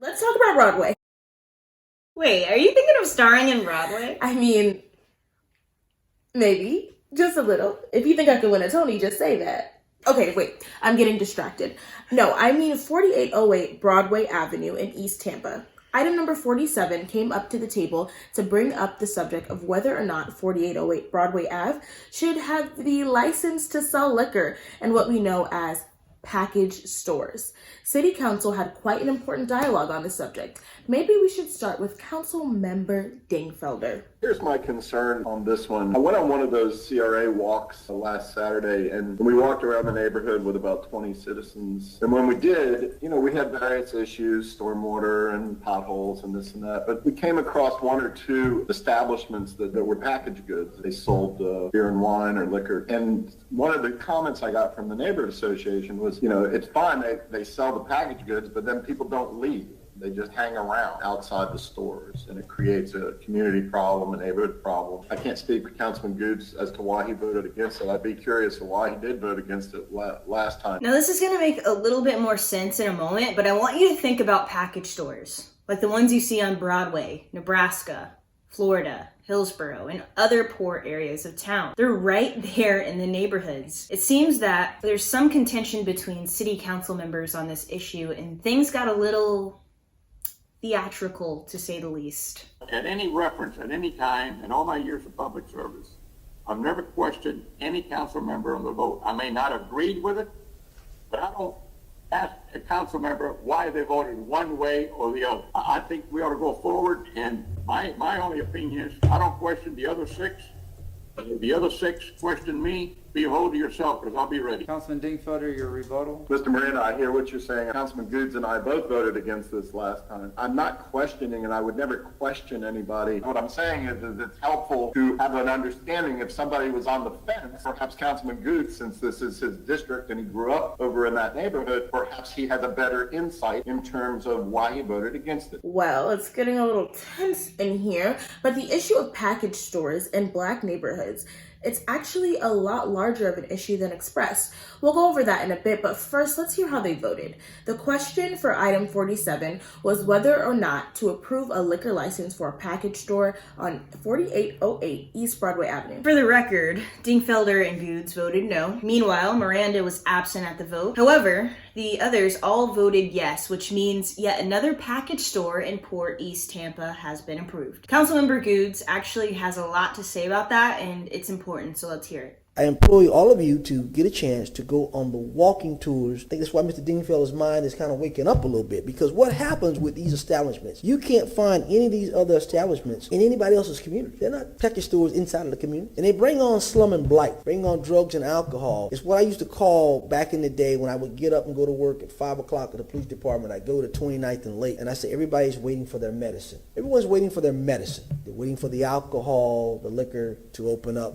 Let's talk about Broadway. Wait, are you thinking of starring in Broadway? I mean, maybe. Just a little. If you think I could win a Tony, just say that. Okay, wait. I'm getting distracted. No, I mean 4808 Broadway Avenue in East Tampa. Item number 47 came up to the table to bring up the subject of whether or not 4808 Broadway Ave should have the license to sell liquor and what we know as package stores. City Council had quite an important dialogue on the subject. Maybe we should start with Council Member Dingfelder. Here's my concern on this one. I went on one of those CRA walks last Saturday, and we walked around the neighborhood with about 20 citizens. And when we did, we had various issues, stormwater and potholes and this and that. But we came across one or two establishments that were packaged goods. They sold beer and wine or liquor. And one of the comments I got from the neighborhood association was, it's fine, they sell the packaged goods, but then people don't leave. They just hang around outside the stores, and it creates a community problem, a neighborhood problem. I can't speak for Councilman Goods as to why he voted against it. I'd be curious of why he did vote against it last time. Now, this is going to make a little bit more sense in a moment, but I want you to think about package stores, like the ones you see on Broadway, Nebraska, Florida, Hillsborough, and other poor areas of town. They're right there in the neighborhoods. It seems that there's some contention between city council members on this issue, and things got a little theatrical, to say the least. At any reference, at any time, in all my years of public service, I've never questioned any council member on the vote. I may not agree with it, but I don't ask a council member why they voted one way or the other. I think we ought to go forward, and my only opinion is I don't question the other six. If the other six question me, be a hold to yourself, because I'll be ready. Councilman Dingfelder, your rebuttal. Mr. Miranda, I hear what you're saying. Councilman Goods and I both voted against this last time. I'm not questioning, and I would never question anybody. What I'm saying is it's helpful to have an understanding if somebody was on the fence. Perhaps Councilman Goods, since this is his district and he grew up over in that neighborhood, perhaps he has a better insight in terms of why he voted against it. Well, it's getting a little tense in here, but the issue of package stores in Black neighborhoods, it's actually a lot larger of an issue than expressed. We'll go over that in a bit, but first, let's hear how they voted. The question for item 47 was whether or not to approve a liquor license for a package store on 4808 East Broadway Avenue. For the record, Dingfelder and Goods voted no. Meanwhile, Miranda was absent at the vote. However, the others all voted yes, which means yet another package store in Port East Tampa has been approved. Councilmember Goods actually has a lot to say about that, and it's important, so let's hear it. I implore all of you to get a chance to go on the walking tours. I think that's why Mr. Dingfelder's mind is kind of waking up a little bit, because what happens with these establishments, you can't find any of these other establishments in anybody else's community. They're not package stores inside of the community. And they bring on slum and blight, bring on drugs and alcohol. It's what I used to call back in the day when I would get up and go to work at 5 o'clock at the police department. I'd go to 29th and Lake, and I say everybody's waiting for their medicine. Everyone's waiting for their medicine. They're waiting for the alcohol, the liquor to open up,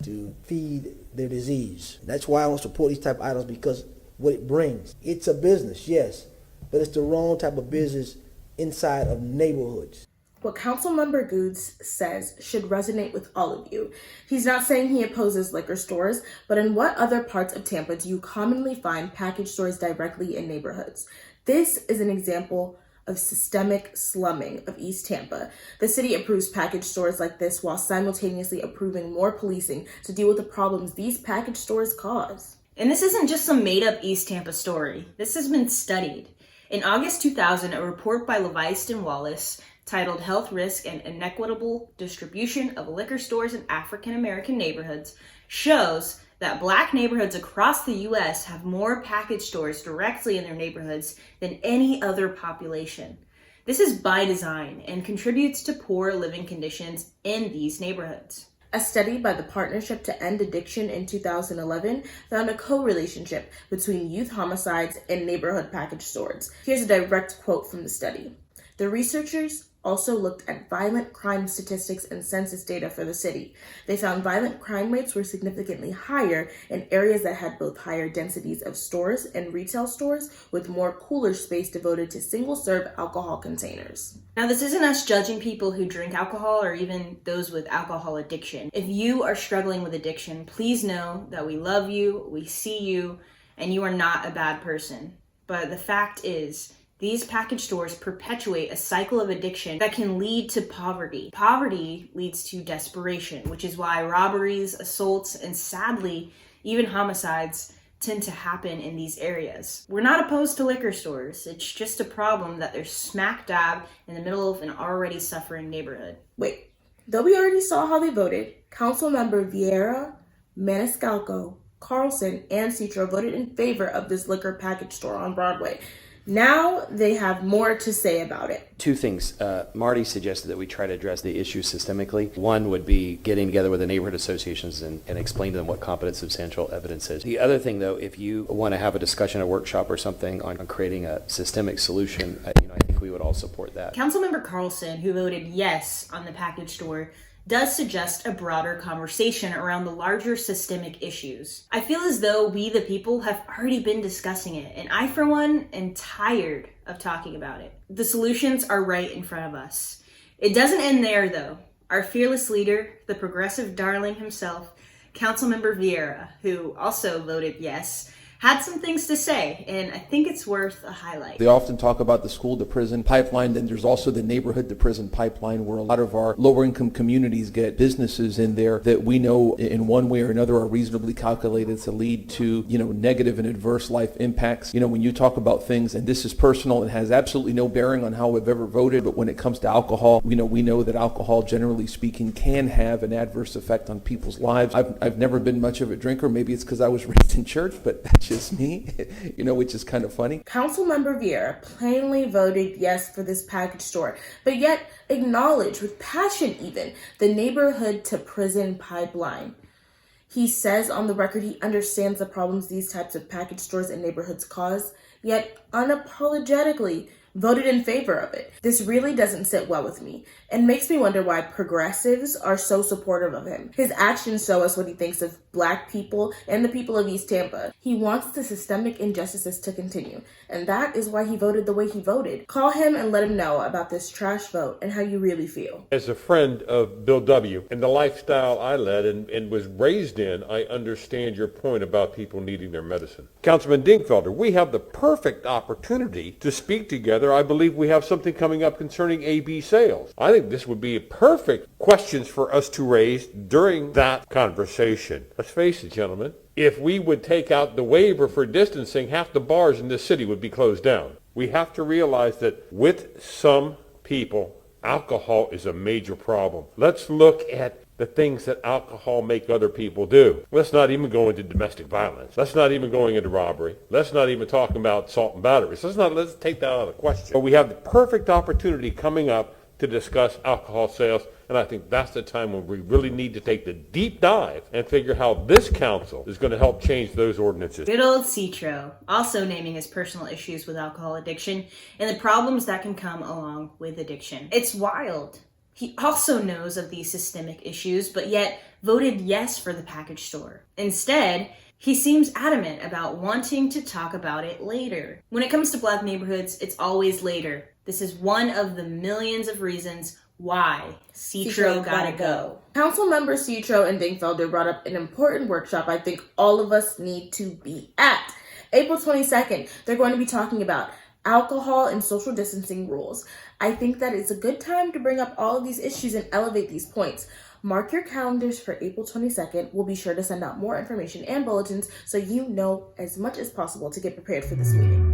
to feed their disease. That's why I want to support these type of items, because what it brings. It's a business, yes, but it's the wrong type of business inside of neighborhoods. What Councilmember Goods says should resonate with all of you. He's not saying he opposes liquor stores, but in what other parts of Tampa do you commonly find package stores directly in neighborhoods? This is an example of systemic slumming of East Tampa. The city approves package stores like this while simultaneously approving more policing to deal with the problems these package stores cause. And this isn't just some made-up East Tampa story. This has been studied. In August 2000, a report by Levice and Wallace titled Health Risk and Inequitable Distribution of Liquor Stores in African American Neighborhoods shows that Black neighborhoods across the U.S. have more package stores directly in their neighborhoods than any other population. This is by design and contributes to poor living conditions in these neighborhoods. A study by the Partnership to End Addiction in 2011 found a co-relationship between youth homicides and neighborhood package stores. Here's a direct quote from the study. The researchers also looked at violent crime statistics and census data for the city. They found violent crime rates were significantly higher in areas that had both higher densities of stores and retail stores with more cooler space devoted to single-serve alcohol containers. Now, this isn't us judging people who drink alcohol or even those with alcohol addiction. If you are struggling with addiction, please know that we love you, we see you, and you are not a bad person. But the fact is, These package stores perpetuate a cycle of addiction that can lead to poverty. Poverty leads to desperation, which is why robberies, assaults, and sadly, even homicides tend to happen in these areas. We're not opposed to liquor stores. It's just a problem that they're smack dab in the middle of an already suffering neighborhood. Wait, though we already saw how they voted, Councilmember Vieira, Maniscalco, Carlson, and Citro voted in favor of this liquor package store on Broadway. Now they have more to say about it. Two things. Marty suggested that we try to address the issue systemically. One would be getting together with the neighborhood associations and explain to them what competent substantial evidence is. The other thing, though, if you want to have a discussion, a workshop or something on creating a systemic solution, I think we would all support that. Councilmember Carlson, who voted yes on the package store, does suggest a broader conversation around the larger systemic issues. I feel as though we, the people, have already been discussing it, and I, for one, am tired of talking about it. The solutions are right in front of us. It doesn't end there, though. Our fearless leader, the progressive darling himself, Councilmember Vieira, who also voted yes, had some things to say, and I think it's worth a highlight. They often talk about the school to prison pipeline, then there's also the neighborhood to prison pipeline, where a lot of our lower income communities get businesses in there that we know in one way or another are reasonably calculated to lead to, negative and adverse life impacts. When you talk about things, and this is personal and has absolutely no bearing on how we've ever voted, but when it comes to alcohol, we know that alcohol, generally speaking, can have an adverse effect on people's lives. I've never been much of a drinker. Maybe it's because I was raised in church, but that's just me, which is kind of funny. Councilmember Vieira plainly voted yes for this package store, but yet acknowledged with passion even the neighborhood to prison pipeline. He says on the record he understands the problems these types of package stores and neighborhoods cause, yet unapologetically voted in favor of it. This really doesn't sit well with me and makes me wonder why progressives are so supportive of him. His actions show us what he thinks of Black people and the people of East Tampa. He wants the systemic injustices to continue, and that is why he voted the way he voted. Call him and let him know about this trash vote and how you really feel. As a friend of Bill W. and the lifestyle I led and was raised in, I understand your point about people needing their medicine. Councilman Dingfelder, we have the perfect opportunity to speak together. I believe we have something coming up concerning AB sales. I think this would be perfect questions for us to raise during that conversation. Let's face it, gentlemen. If we would take out the waiver for distancing, half the bars in this city would be closed down. We have to realize that with some people, alcohol is a major problem. Let's look at the things that alcohol make other people do. Let's not even go into domestic violence. Let's not even go into robbery. Let's not even talk about assault and batteries. Let's take that out of the question. But we have the perfect opportunity coming up to discuss alcohol sales, and I think that's the time when we really need to take the deep dive and figure how this council is going to help change those ordinances. Good old Citro, also naming his personal issues with alcohol addiction and the problems that can come along with addiction. It's wild. He also knows of these systemic issues, but yet voted yes for the package store. Instead, he seems adamant about wanting to talk about it later. When it comes to Black neighborhoods, it's always later. This is one of the millions of reasons why Citro gotta go. Councilmember Citro and Dingfelder brought up an important workshop I think all of us need to be at. April 22nd, they're going to be talking about alcohol and social distancing rules. I think that it's a good time to bring up all of these issues and elevate these points. Mark your calendars for April 22nd. We'll be sure to send out more information and bulletins so you know as much as possible to get prepared for this meeting.